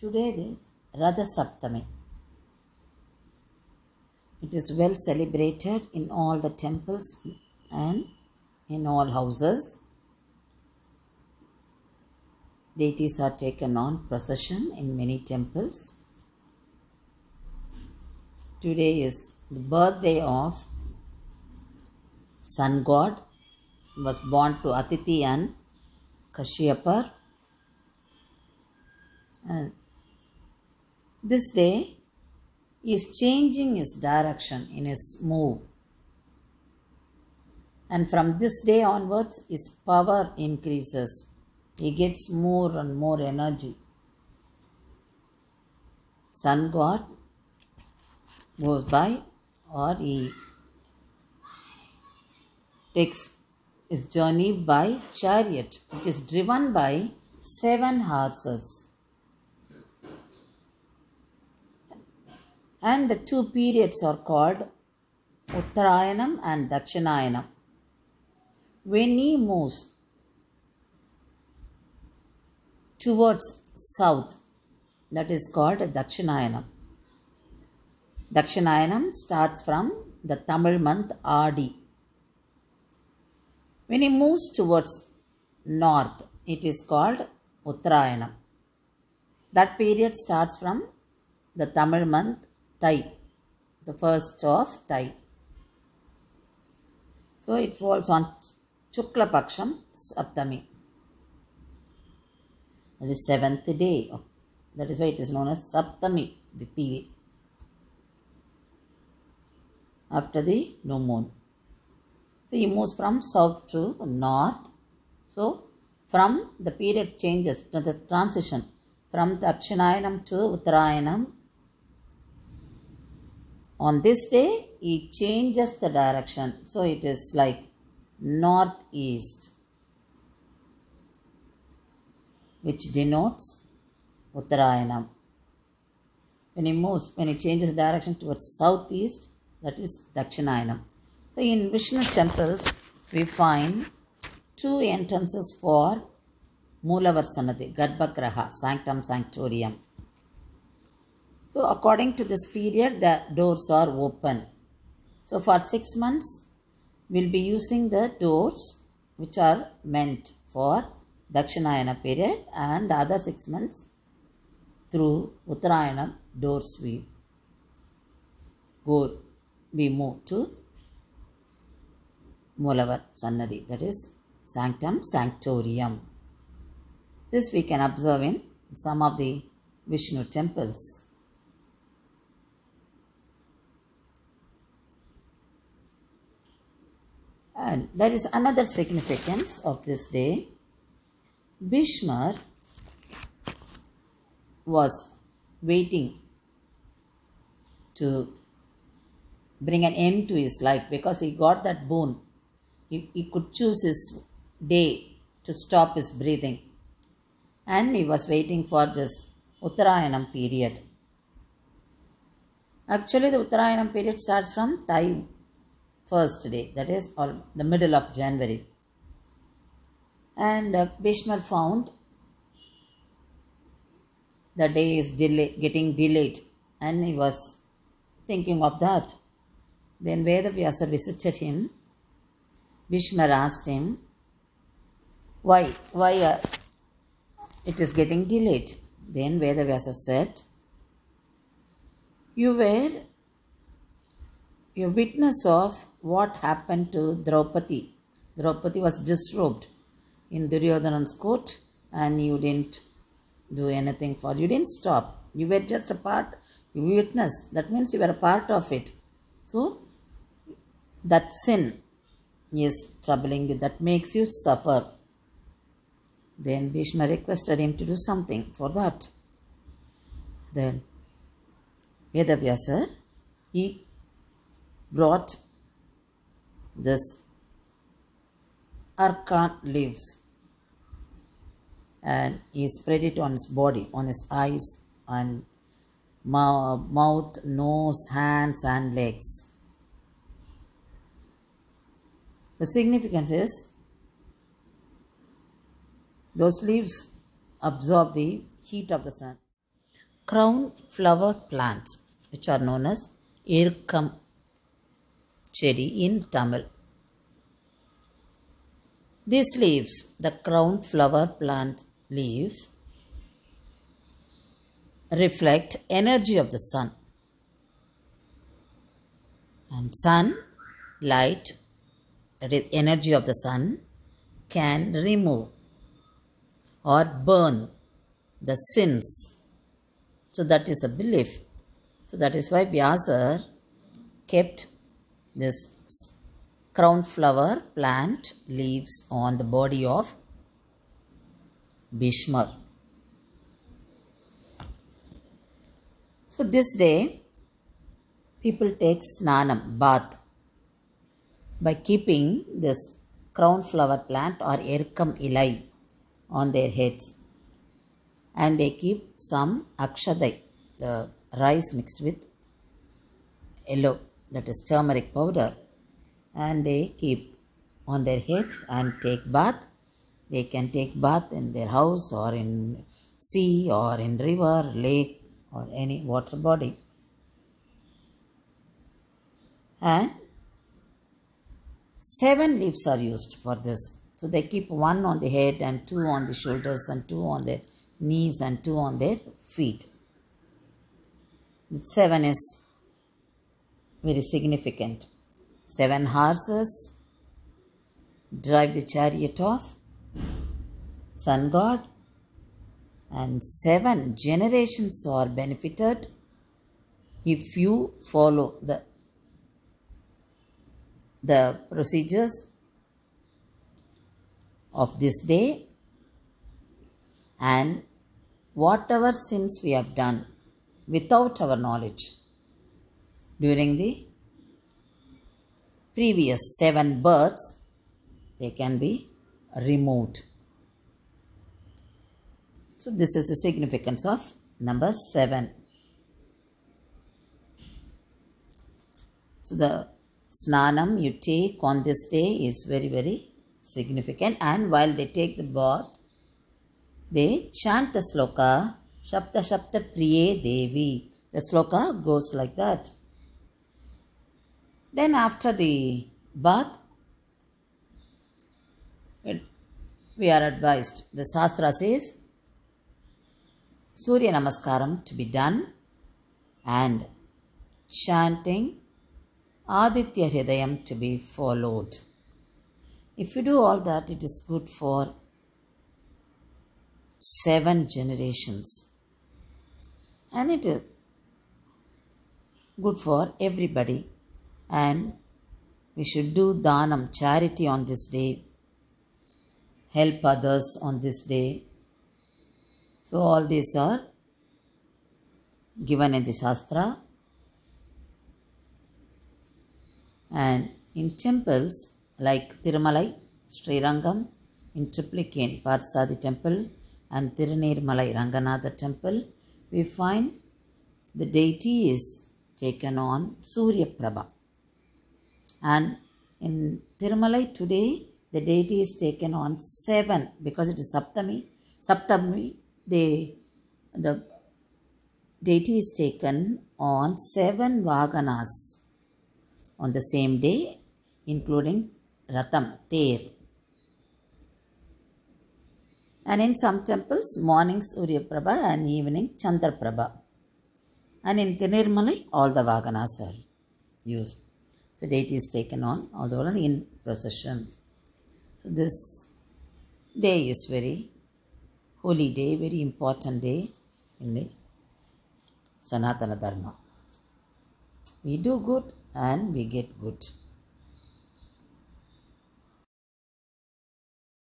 Today is Ratha Sapthami. It is well celebrated in all the temples and in all houses. Deities are taken on procession in many temples. Today is the birthday of sun god. He was born to Aditi and Kashyapa. And this day he is changing his direction in his move. And from this day onwards, his power increases. He gets more and more energy. Sun god goes by, or he takes his journey by chariot, which is driven by 7 horses. And the 2 periods are called Uttarayanam and Dakshinayanam. When he moves towards south, that is called Dakshinayanam. Dakshinayanam starts from the Tamil month Adi. When he moves towards north, it is called Uttarayanam. That period starts from the Tamil month Thai, the first of Thai. So it falls on Shukla Paksham Saptami. That is 7th day. That is why it is known as Saptami Diti. After the new moon. So he moves from south to north. So from the period changes, the transition from Dakshinayanam to Uttarayanam. On this day, he changes the direction. So it is like northeast, which denotes Uttarayanam. When he changes direction towards southeast, that is Dakshinayanam. So in Vishnu temples, we find 2 entrances for Moolavarsanadi, Garbhagraha, Sanctum Sanctorium. So according to this period, the doors are open. So for 6 months, we'll be using the doors which are meant for Dakshinayana period, and the other 6 months through Uttarayana doors we move to Moolavar Sannadhi, that is Sanctum Sanctorium. This we can observe in some of the Vishnu temples. And there is another significance of this day. Bhishma was waiting to bring an end to his life because he got that boon. He could choose his day to stop his breathing. And he was waiting for this Uttarayanam period. Actually, the Uttarayanam period starts from Thai first day, that is the middle of January. And Bhishma found the day is getting delayed, and he was thinking of that. Then Vedavyasa visited him. Bhishma asked him, why it is getting delayed? Then Vedavyasa said, you were a witness of what happened to Draupadi. Draupadi was disrobed in Duryodhana's court, and you didn't do anything for it. You didn't stop. You were just a part. You witnessed. That means you were a part of it. So that sin is troubling you. That makes you suffer. Then Bhishma requested him to do something for that. Then Vedavyasa, he brought this arkan leaves and he spread it on his body, on his eyes and mouth, nose, hands and legs. The significance is those leaves absorb the heat of the sun. crown flower plants, which are known as Erkam Chedi in Tamil. These leaves, the crown flower plant leaves, reflect energy of the sun. And sun, light, that is energy of the sun, can remove or burn the sins. So that is a belief. So that is why Vyasar kept this crown flower plant leaves on the body of Bhishma. So this day, people take snanam, bath, by keeping this crown flower plant or erkam ilai on their heads. And they keep some akshadai, the rice mixed with yellow, that is turmeric powder, and they keep on their head and take bath. They can take bath in their house or in sea or in river, lake or any water body. And 7 leaves are used for this. So they keep 1 on the head and 2 on the shoulders and 2 on their knees and 2 on their feet. 7 is very significant. 7 horses drive the chariot of sun god, and 7 generations are benefited if you follow the procedures of this day. And whatever sins we have done without our knowledge during the previous 7 births, they can be removed. So this is the significance of number 7. So the snanam you take on this day is very, very significant. And while they take the bath, they chant the sloka, Shapta Shapta Priye Devi. The sloka goes like that. Then after the bath, we are advised, the Shastra says, Surya Namaskaram to be done and chanting Aditya Hridayam to be followed. If you do all that, it is good for 7 generations. And it is good for everybody. And we should do dhanam, charity on this day. Help others on this day. So all these are given in the Shastra. And in temples like Tirumalai, Srirangam, in Triplicane, Parthasadi temple, and Tirunirmalai Ranganatha temple, we find the deity is taken on Surya Prabha. And in Tirumalai today, the deity is taken on 7, because it is Sapthami. Sapthami, the deity is taken on 7 Vaganas on the same day, including Ratham, Ter. And in some temples, morning Surya Prabha and evening Chandra Prabha. And in Tirunirmalai, all the Vaganas are used. The deity is taken on all the Vaganas in procession. So this day is very holy day, very important day in the Sanatana Dharma. We do good and we get good.